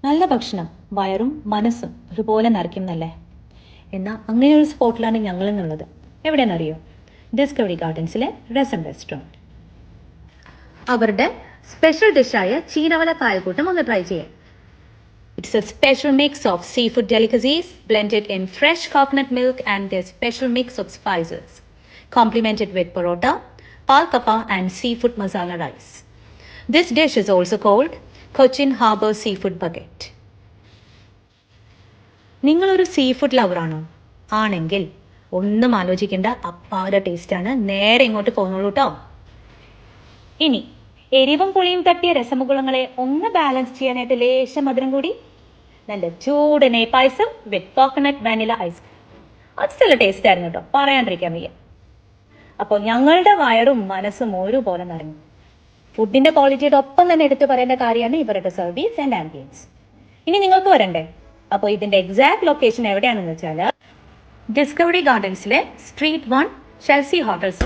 നല്ല ഭക്ഷണം വയറും മനസ്സും ഒരുപോലെ നിറയ്ക്കുന്നല്ലേ. എന്നാൽ അങ്ങനെ ഒരു സ്പോട്ടിലാണ് ഞങ്ങളെന്നുള്ളത്. എവിടെയെന്നറിയോ? ഡിസ്കവറി ഗാർഡൻസിലെ റെസം റെസ്റ്റോറൻറ്റ്. അവരുടെ സ്പെഷ്യൽ ഡിഷായ ചീനവല കായൽക്കൂട്ടം ഒന്ന് ട്രൈ ചെയ്യാം. It's a special mix of seafood delicacies blended in fresh coconut milk and their special mix of spices, complemented with parota, pal kappa and seafood masala rice. This dish is also called Cochin Harbour Seafood Bucket. നിങ്ങളൊരു sea food ലവറാണോ? ആണെങ്കിൽ ഒന്നും ആലോചിക്കേണ്ട, അപ്പാര ടേസ്റ്റാണ്. നേരെ ഇങ്ങോട്ട് പോന്നോളൂ കേട്ടോ. ഇനി എരിവും പുളിയും തട്ടിയ രസമുകുളങ്ങളെ ഒന്ന് ബാലൻസ് ചെയ്യാനായിട്ട് ലേശം മധുരം കൂടി. നല്ല ചൂടനെ പായസം വിത്ത് കോക്കനട്ട് വാനില ഐസ്ക്രീം. അത് നല്ല ടേസ്റ്റ് ആയിരുന്നു കേട്ടോ, പറയാണ്ടിരിക്കാൻ വയ്യ. അപ്പോൾ ഞങ്ങളുടെ വയറും മനസ്സും ഒരുപോലെ നിറഞ്ഞു. ഫുഡിന്റെ ക്വാളിറ്റിയുടെ ഒപ്പം തന്നെ എടുത്തു പറയേണ്ട കാര്യമാണ് ഇവരുടെ സർവീസ് ആൻഡ് ആംബിയൻസ്. ഇനി നിങ്ങൾക്ക് വരണ്ടേ? അപ്പോൾ ഇതിന്റെ എക്സാക്ട് ലൊക്കേഷൻ എവിടെയാണെന്ന് വെച്ചാൽ ഡിസ്കവറി ഗാർഡൻസിലെ സ്ട്രീറ്റ് 1 ഷെൽസി ഹോട്ടൽസ്